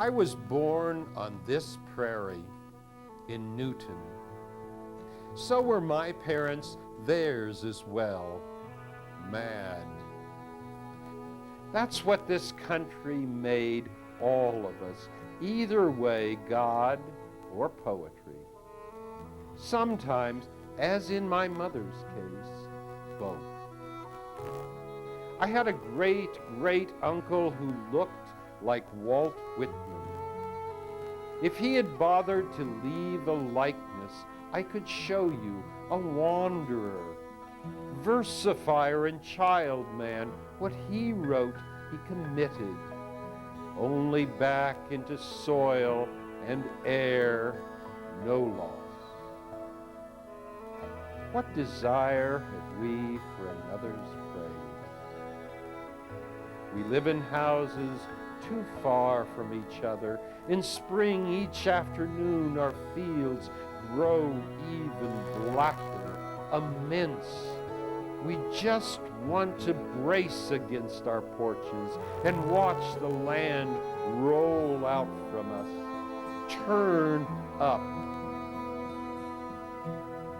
I was born on this prairie in Newton. So were my parents, theirs as well. Mad. That's what this country made all of us. Either way, God or poetry. Sometimes, as in my mother's case, both. I had a great uncle who looked like Walt Whitman. If he had bothered to leave a likeness, I could show you a wanderer, versifier and child man. What he wrote, he committed, only back into soil and air, no loss. What desire have we for another's praise? We live in houses too far from each other. In spring, each afternoon, our fields grow even blacker, immense. We just want to brace against our porches and watch the land roll out from us, turn up,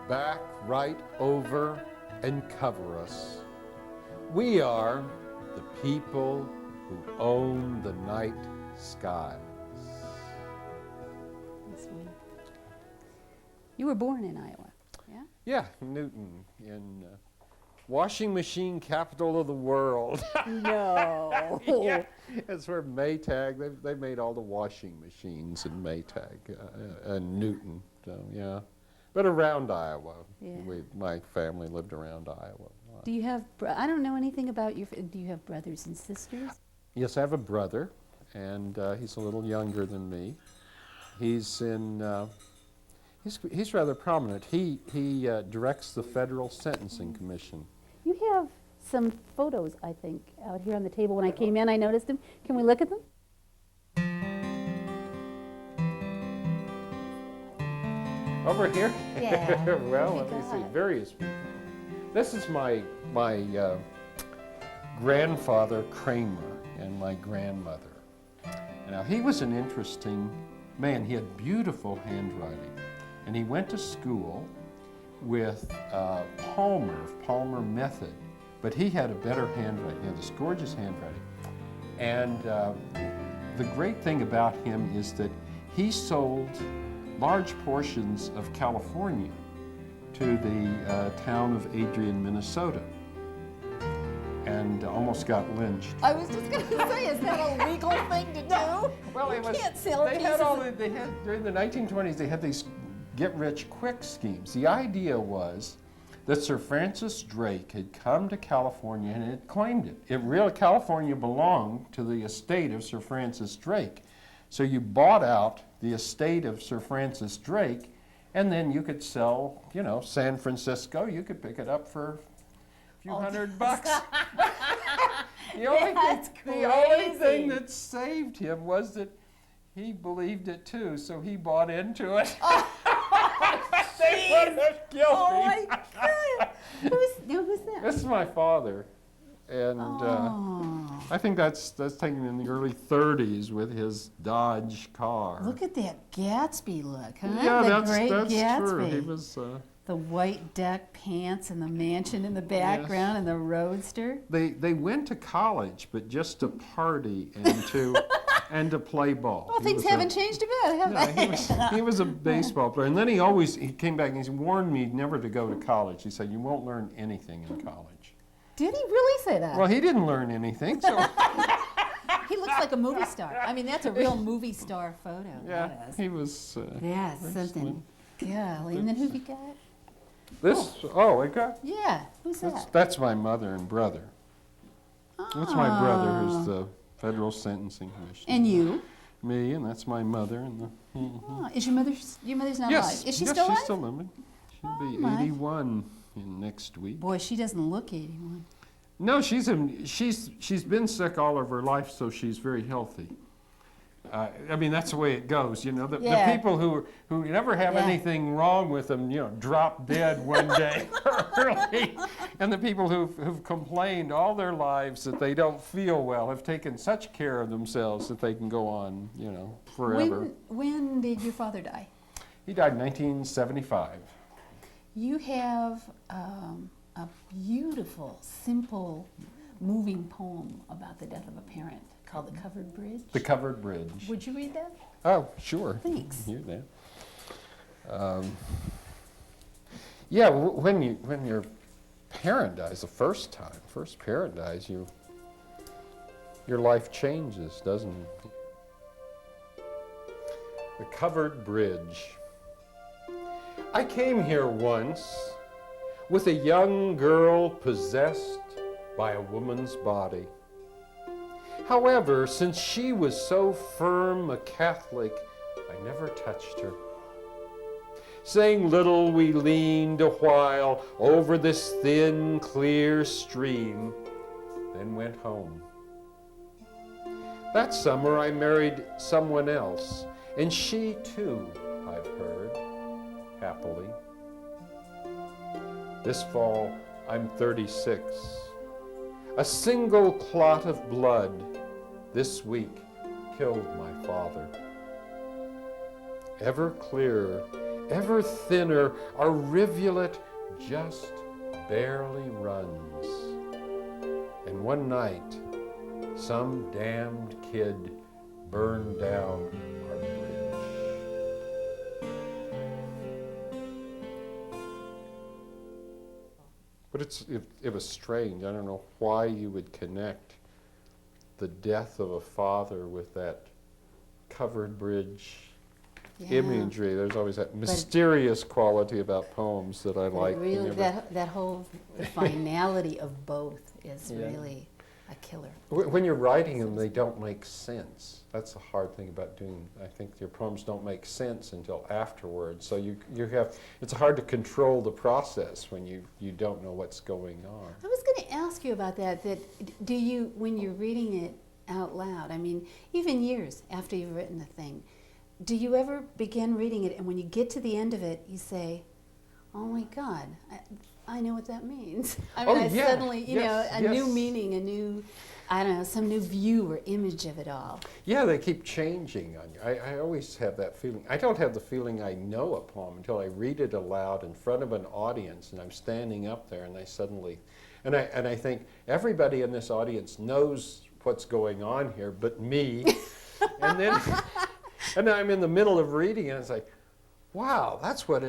back right over and cover us. We are the people who own the night skies. Sweet. You were born in Iowa, yeah? Yeah, Newton, in washing machine capital of the world. No. Yeah, that's where Maytag, they made all the washing machines in Maytag and Newton, so yeah. But around Iowa, Yeah. My family lived around Iowa. Do you have, I don't know anything about your, do you have brothers and sisters? Yes, I have a brother, and he's a little younger than me. He's in, he's rather prominent. He directs the Federal Sentencing Commission. You have some photos, I think, out here on the table. When I came in, I noticed them. Can we look at them? Over here? Yeah. Well, What let have me you see. got? Various people. This is my grandfather, Kramer, and my grandmother. Now, he was an interesting man. He had beautiful handwriting. And he went to school with Palmer Method. But he had a better handwriting. He had this gorgeous handwriting. And the great thing about him is that he sold large portions of California to the town of Adrian, Minnesota, and almost got lynched. I was just going to say, is that a legal thing to do? Well, you can't sell they pieces had all of- they had during the 1920s. They had these get-rich-quick schemes. The idea was that Sir Francis Drake had come to California and had claimed it. California belonged to the estate of Sir Francis Drake. So you bought out the estate of Sir Francis Drake, and then you could sell, you know, San Francisco. You could pick it up for a few $100. The only thing that saved him was that he believed it too, so he bought into it. They would have killed Oh me. my God! Who's that? This is my father, and I think that's taken in the early 30s with his Dodge car. Look at that Gatsby look, huh? Yeah, the that's great Gatsby. true. He was. The white duck pants and the mansion in the background and the roadster. They went to college, but just to party and to play ball. Well, things haven't changed a bit, have they? He was a baseball player, and then he came back and he warned me never to go to college. He said, "You won't learn anything in college." Did he really say that? Well, he didn't learn anything, so. He looks like a movie star. I mean, that's a real movie star photo. Yeah, that is. he was. Yeah, something. Golly. And then who you got? I got. Yeah, who's that? That's my mother and brother. That's my brother, who's the Federal Sentencing Commission. And you? Me, and that's my mother. And the. Oh, is your mother's not Yes. alive? Is she yes, still alive? she's still living. She'll be my. 81 in next week. Boy, she doesn't look 81. No, she's been sick all of her life, so she's very healthy. I mean, that's the way it goes, you know. The Yeah. people who never have Yeah. anything wrong with them, you know, drop dead one day early. And the people who've complained all their lives that they don't feel well have taken such care of themselves that they can go on, you know, forever. When did your father die? He died in 1975. You have a beautiful, simple, moving poem about the death of a parent called The Covered Bridge. The Covered Bridge. Would you read that? Oh, sure. Thanks. Hear that. Yeah, when your parent dies the first parent dies, your life changes, doesn't it? The Covered Bridge. I came here once with a young girl possessed by a woman's body. However, since she was so firm a Catholic, I never touched her. Saying little, we leaned a while over this thin, clear stream, then went home. That summer I married someone else, and she too, I've heard, happily. This fall, I'm 36. A single clot of blood this week killed my father. Ever clearer, ever thinner, our rivulet just barely runs. And one night, some damned kid burned down our bridge. But it was strange. I don't know why you would connect the death of a father with that covered bridge imagery. There's always that mysterious quality about poems that I like. Really, that whole finality of both is really a killer. When you're writing them, they don't make sense. That's the hard thing about doing. I think your poems don't make sense until afterwards. So you have. It's hard to control the process when you don't know what's going on. I was going to ask you about that. Do you, when you're reading it out loud, I mean, even years after you've written the thing, do you ever begin reading it and when you get to the end of it, you say, "Oh my God, I know what that means." I mean, suddenly, you know, a new meaning, a new, I don't know, some new view or image of it all. Yeah, they keep changing on you. I always have that feeling. I don't have the feeling I know a poem until I read it aloud in front of an audience and I'm standing up there and I suddenly, and I think everybody in this audience knows what's going on here but me. And then I'm in the middle of reading and it's like, wow, that's what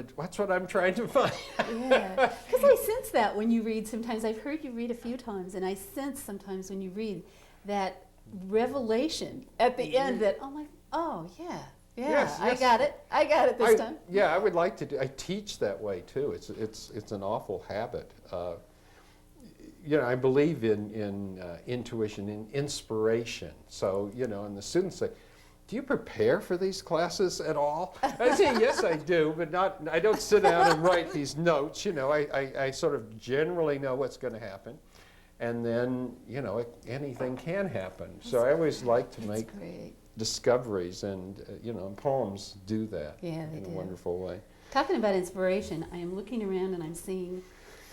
I'm trying to find. Yeah, because I sense that when you read sometimes. I've heard you read a few times, and I sense sometimes when you read that revelation at the end that, oh yeah, Yes. I got it this time. Yeah, I would like to do. I teach that way too. It's an awful habit. You know, I believe in intuition, in inspiration. So and the students say, "Do you prepare for these classes at all?" I say, "Yes, I do, but I don't sit down and write these notes. I sort of generally know what's going to happen, and then anything can happen. So I always like to make discoveries, and poems do that in a wonderful way." Talking about inspiration, I am looking around and I'm seeing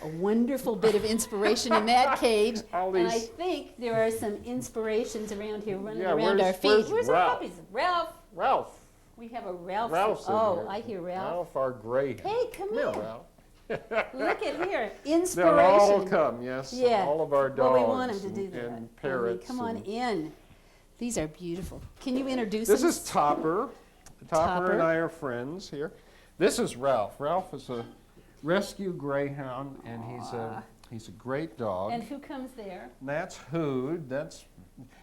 a wonderful bit of inspiration in that cage. And I think there are some inspirations around here running around our feet. Where's our puppies? Ralph. We have a Ralph. Ralph's in here. I hear Ralph. Ralph, our gray. Hey, come here. Ralph. Look at here. Inspiration. They'll all come, yes. Yeah. All of our dogs. Well, we want them to do that. And parrots. Come on in. These are beautiful. Can you introduce This them? is Topper. Topper and I are friends here. This is Ralph. Ralph is a rescue greyhound, and he's a great dog. And who comes there? And that's Hood.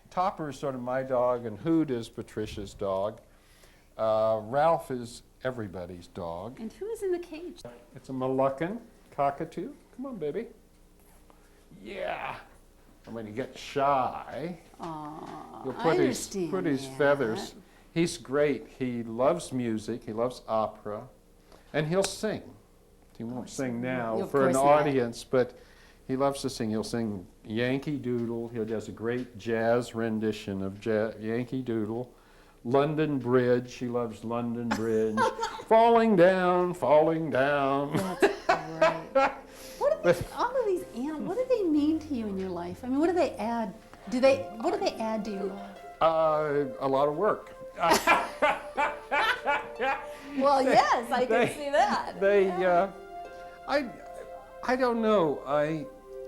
Topper is sort of my dog, and Hood is Patricia's dog. Ralph is everybody's dog. And who is in the cage? It's a Moluccan cockatoo. Come on, baby. Yeah. And when he gets shy, you'll put his feathers. He's great. He loves music. He loves opera, and he'll sing. He won't sing now for an audience, but he loves to sing. He'll sing Yankee Doodle. He does a great jazz rendition of Yankee Doodle, London Bridge. She loves London Bridge. Falling down, falling down. That's right. All of these animals, what do they mean to you in your life? I mean, what do they add? What do they add to your life? A lot of work. Well, yes, I can see that. I don't know.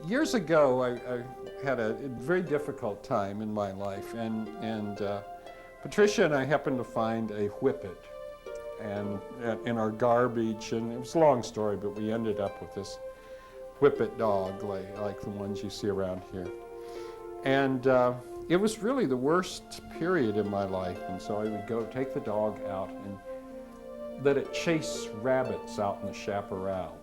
Years ago, I had a very difficult time in my life, and Patricia and I happened to find a whippet and in our garbage, and it was a long story, but we ended up with this whippet dog, like the ones you see around here. And it was really the worst period in my life, and so I would go take the dog out and let it chase rabbits out in the chaparral.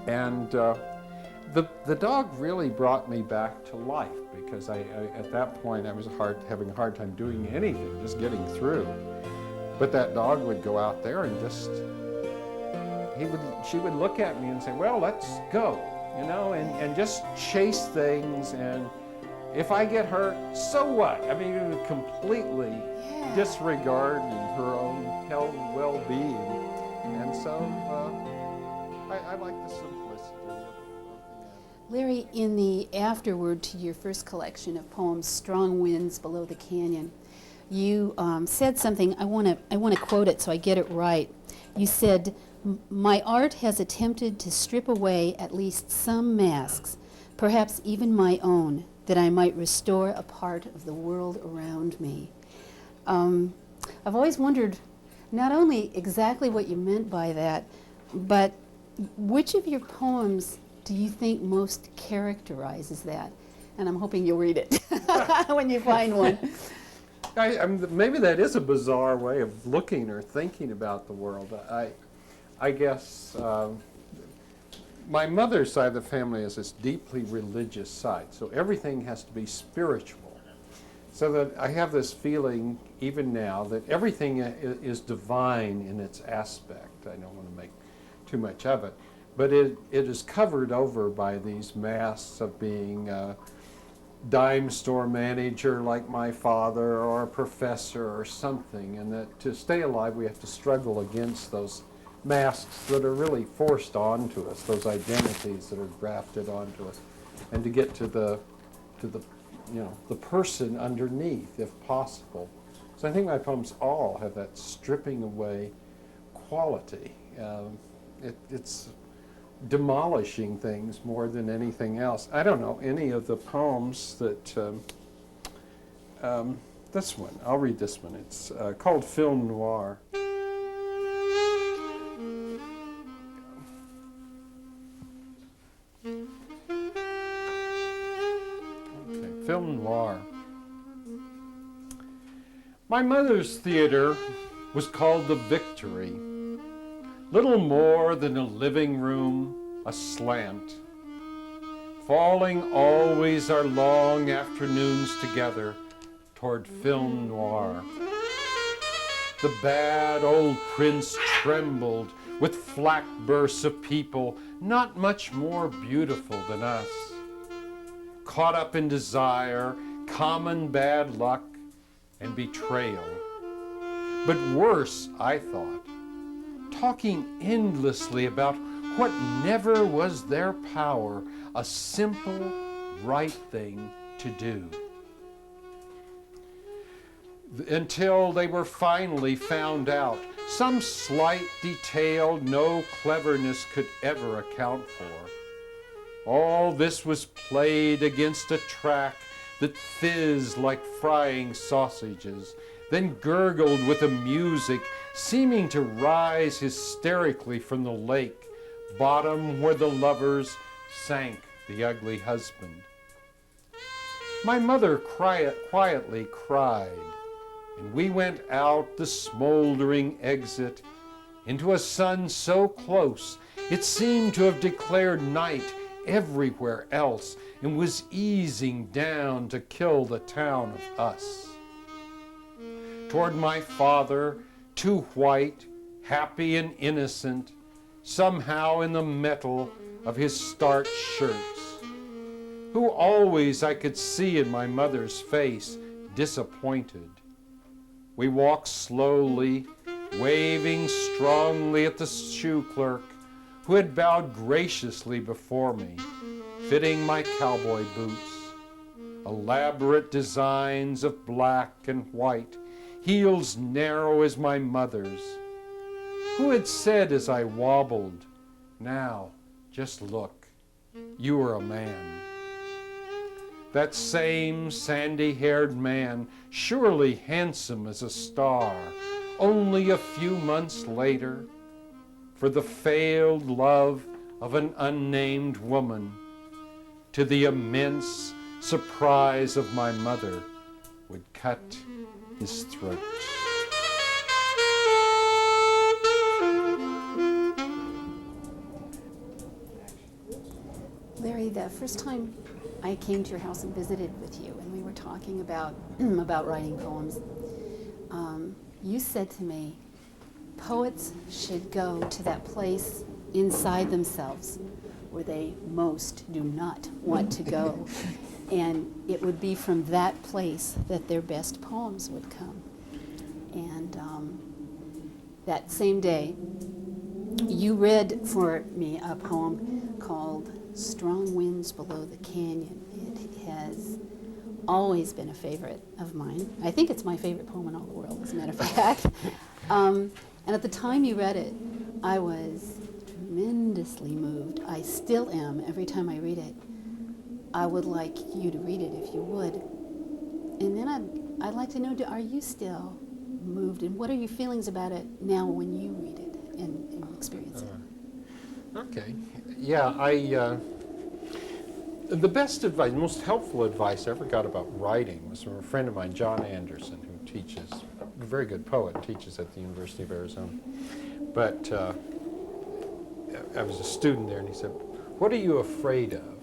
And the dog really brought me back to life, because at that point I was having a hard time doing anything, just getting through. But that dog would go out there and she would look at me and say, well, let's go, you know, and just chase things, and if I get hurt, so what? I mean, it would completely disregard her own health and well-being. And so I like the simplicity of the animal. Larry, in the afterword to your first collection of poems, Strong Winds Below the Canyon, you said something, I want to quote it so I get it right. You said, "My art has attempted to strip away at least some masks, perhaps even my own, that I might restore a part of the world around me." I've always wondered not only exactly what you meant by that, but which of your poems do you think most characterizes that? And I'm hoping you'll read it when you find one. Maybe that is a bizarre way of looking or thinking about the world. I guess my mother's side of the family is this deeply religious side, so everything has to be spiritual. So that I have this feeling, even now, that everything is divine in its aspect. I don't want to make too much of it, but it is covered over by these masks of being a dime store manager like my father, or a professor or something, and that to stay alive we have to struggle against those masks that are really forced onto us, those identities that are grafted onto us, and to get to the the person underneath, if possible. So I think my poems all have that stripping away quality. It's demolishing things more than anything else. I don't know any of the poems that, this one, I'll read this one. It's called Film Noir. Okay, Film Noir. My mother's theater was called the Victory. Little more than a living room aslant, falling always our long afternoons together toward film noir. The bad old prince trembled with flak bursts of people not much more beautiful than us, caught up in desire, common bad luck, and betrayal. But worse, I thought, talking endlessly about what never was their power, a simple, right thing to do. Until they were finally found out, some slight detail no cleverness could ever account for. All this was played against a track that fizzed like frying sausages, then gurgled with a music seeming to rise hysterically from the lake, bottom where the lovers sank the ugly husband. My mother quietly cried, and we went out the smoldering exit into a sun so close it seemed to have declared night everywhere else and was easing down to kill the town of us. Toward my father, too white, happy and innocent, somehow in the metal of his starched shirts, who always I could see in my mother's face disappointed. We walked slowly, waving strongly at the shoe clerk, who had bowed graciously before me, fitting my cowboy boots. Elaborate designs of black and white, heels narrow as my mother's. Who had said as I wobbled, "Now, just look, you are a man." That same sandy-haired man, surely handsome as a star, only a few months later, for the failed love of an unnamed woman, to the immense surprise of my mother, would cut his throat. Larry, the first time I came to your house and visited with you, and we were talking about about writing poems, you said to me, poets should go to that place inside themselves where they most do not want to go. And it would be from that place that their best poems would come. And that same day, you read for me a poem called "Strong Winds Below the Canyon." It has always been a favorite of mine. I think it's my favorite poem in all the world, as a matter of fact. And at the time you read it, I was tremendously moved. I still am every time I read it. I would like you to read it if you would. And then I'd like to know, are you still moved? And what are your feelings about it now when you read it and experience it? Okay. Yeah, the best advice, most helpful advice I ever got about writing was from a friend of mine, John Anderson, who teaches, a very good poet, teaches at the University of Arizona. But I was a student there, and he said, "What are you afraid of,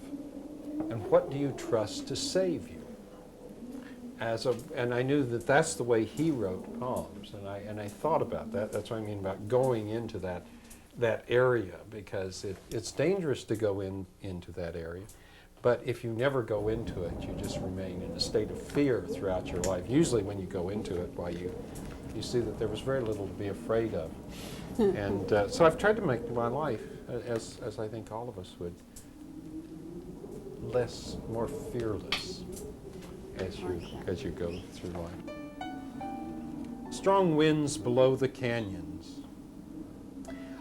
and what do you trust to save you?" And I knew that that's the way he wrote poems, and I thought about that. That's what I mean about going into that area, because it's dangerous to go into that area. But if you never go into it, you just remain in a state of fear throughout your life. Usually when you go into it, you see that there was very little to be afraid of. And so I've tried to make my life, as I think all of us would, more fearless as you go through life. Strong winds below the canyons.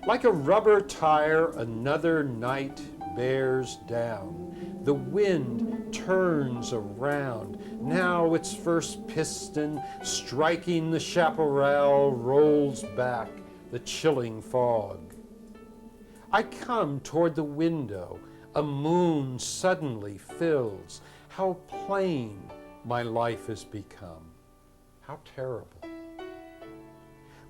Like a rubber tire, another night bears down. The wind turns around. Now its first piston, striking the chaparral, rolls back the chilling fog. I come toward the window. A moon suddenly fills. How plain my life has become. How terrible.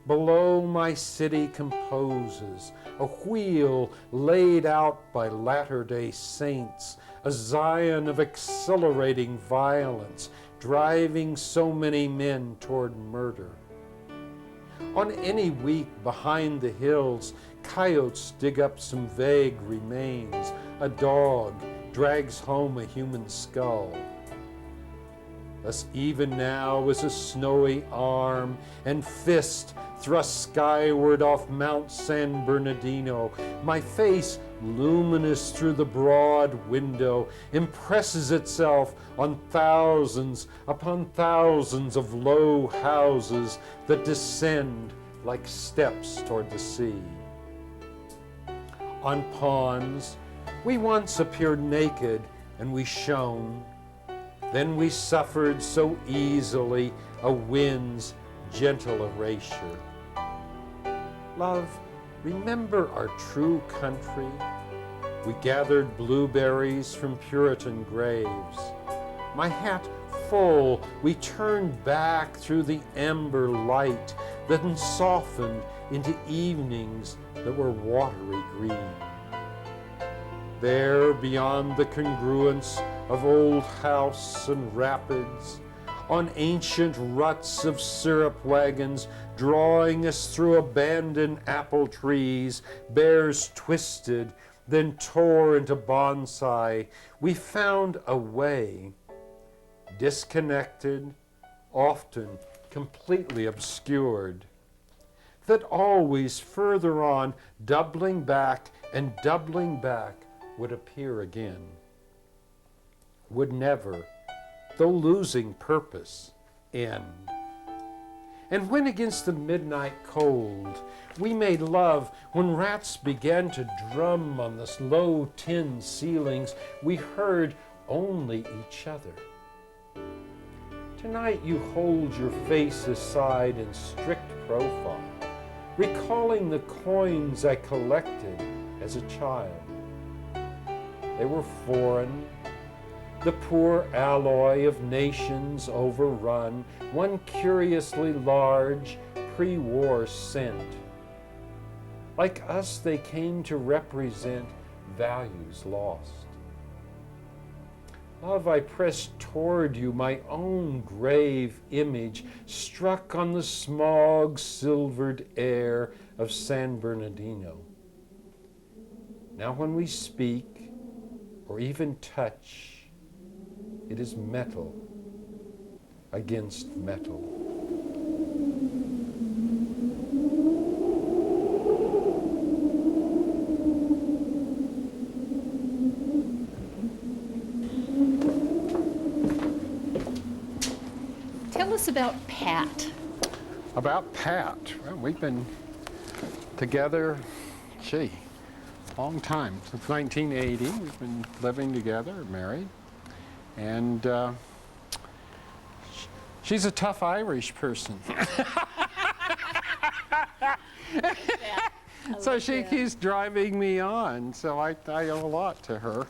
Below my city composes, a wheel laid out by Latter-day Saints, a Zion of exhilarating violence, driving so many men toward murder. On any week behind the hills, coyotes dig up some vague remains. A dog drags home a human skull. Thus even now is a snowy arm and fist thrust skyward off Mount San Bernardino. My face, luminous through the broad window, impresses itself on thousands upon thousands of low houses that descend like steps toward the sea. On ponds, we once appeared naked and we shone. Then we suffered so easily a wind's gentle erasure. Love, remember our true country? We gathered blueberries from Puritan graves. My hat full, we turned back through the amber light, then softened into evenings that were watery green. There, beyond the congruence of old house and rapids, on ancient ruts of syrup wagons, drawing us through abandoned apple trees, bears twisted, then tore into bonsai, we found a way, disconnected, often completely obscured, that always further on, doubling back and doubling back, would appear again, would never, though losing purpose, end. And when against the midnight cold we made love, when rats began to drum on the low tin ceilings, we heard only each other. Tonight you hold your face aside in strict profile, recalling the coins I collected as a child. They were foreign, the poor alloy of nations overrun, one curiously large pre-war cent. Like us, they came to represent values lost. Love, I pressed toward you my own grave image, struck on the smog-silvered air of San Bernardino. Now when we speak, or even touch, it is metal against metal. Tell us about Pat. About Pat, well, we've been together, long time, since 1980. We've been living together, married. And she's a tough Irish person. So she keeps driving me on, so I owe a lot to her.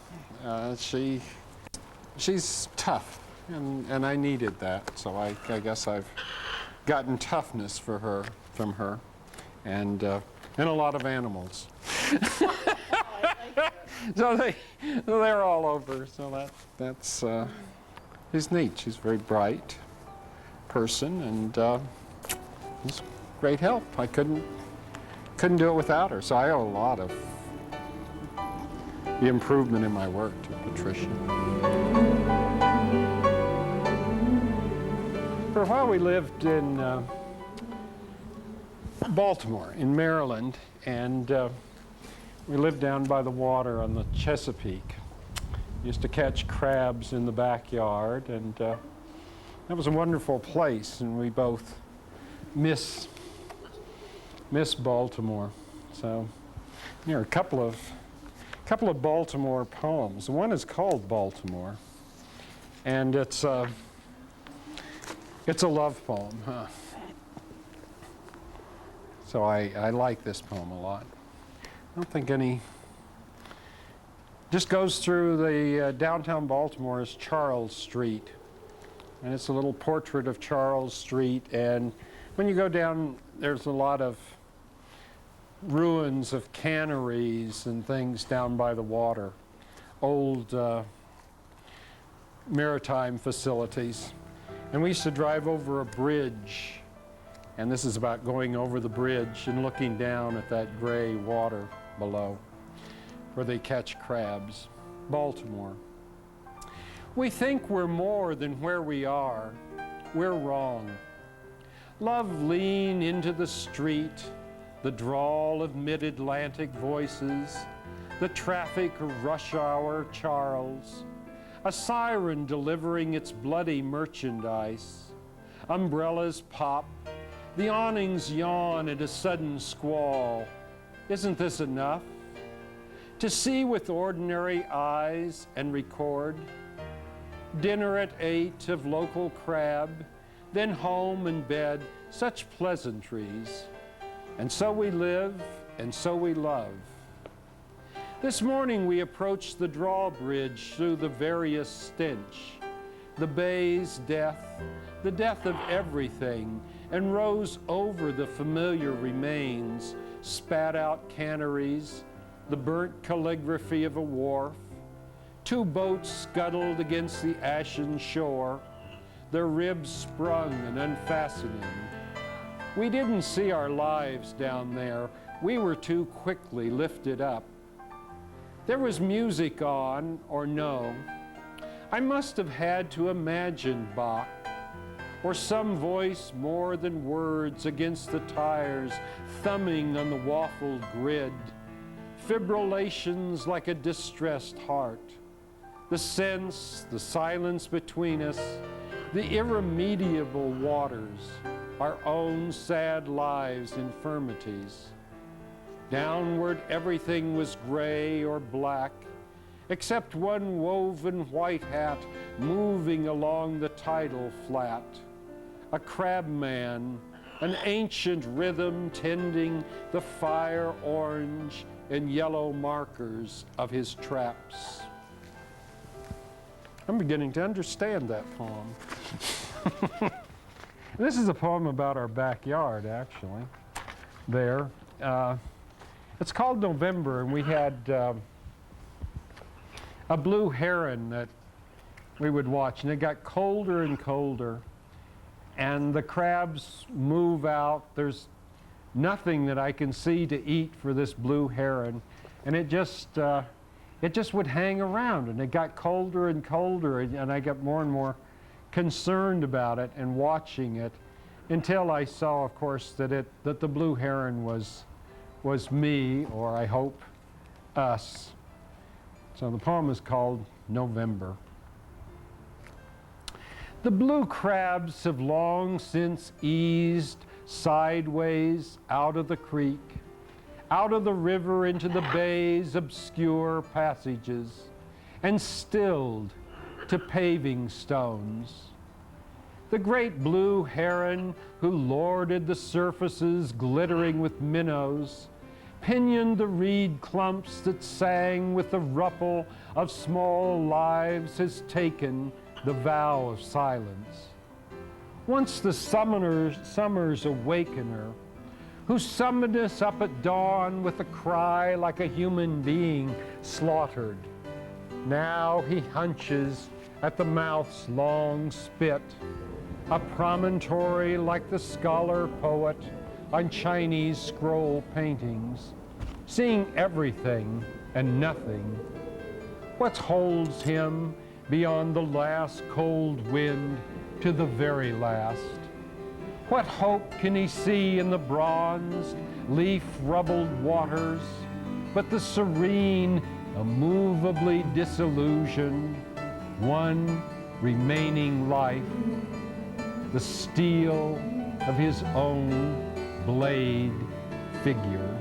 She's tough, and I needed that, so I guess I've gotten toughness from her, and a lot of animals. So they're all over. So that's she's neat. She's a very bright person, and it's great help. I couldn't do it without her. So I owe a lot of the improvement in my work to Patricia. For a while, we lived in Baltimore, in Maryland, and we lived down by the water on the Chesapeake. Used to catch crabs in the backyard, and that was a wonderful place, and we both miss Baltimore. So, a couple of Baltimore poems. One is called Baltimore, and it's a love poem. So I like this poem a lot. I don't think just goes through the downtown Baltimore is Charles Street. And it's a little portrait of Charles Street. And when you go down, there's a lot of ruins of canneries and things down by the water. Old maritime facilities. And we used to drive over a bridge. And this is about going over the bridge and looking down at that gray water below, where they catch crabs. Baltimore. We think we're more than where we are. We're wrong. Love, lean into the street, the drawl of mid-Atlantic voices, the traffic of rush hour Charles, a siren delivering its bloody merchandise, umbrellas pop, the awnings yawn at a sudden squall. Isn't this enough? To see with ordinary eyes and record. Dinner at 8 of local crab, then home and bed, such pleasantries. And so we live, and so we love. This morning we approached the drawbridge through the various stench, the bay's death, the death of everything, and rose over the familiar remains, spat out canneries, the burnt calligraphy of a wharf. Two boats scuttled against the ashen shore, their ribs sprung and unfastening. We didn't see our lives down there. We were too quickly lifted up. There was music on, or no. I must have had to imagine Bach. or some voice more than words against the tires, thumbing on the waffled grid, fibrillations like a distressed heart, the sense, the silence between us, the irremediable waters, our own sad lives' infirmities. Downward everything was gray or black, except one woven white hat moving along the tidal flat, a crabman, an ancient rhythm tending the fire orange and yellow markers of his traps. I'm beginning to understand that poem. This is a poem about our backyard, actually, there. It's called November, and we had a blue heron that we would watch, and it got colder and colder, and the crabs move out. There's nothing that I can see to eat for this blue heron, and it just would hang around, and it got colder and colder, and I got more and more concerned about it and watching it, until I saw, of course, that the blue heron was me, or I hope us. So the poem is called November. The blue crabs have long since eased sideways out of the creek, out of the river into the bay's obscure passages, and stilled to paving stones. The great blue heron who lorded the surfaces glittering with minnows, pinioned the reed clumps that sang with the ripple of small lives, has taken the vow of silence. Once the summer's awakener, who summoned us up at dawn with a cry like a human being slaughtered, now he hunches at the mouth's long spit, a promontory like the scholar poet on Chinese scroll paintings, seeing everything and nothing. What holds him beyond the last cold wind to the very last? What hope can he see in the bronzed, leaf-rubbled waters, but the serene, immovably disillusioned, one remaining life, the steel of his own blade figure?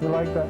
You like that?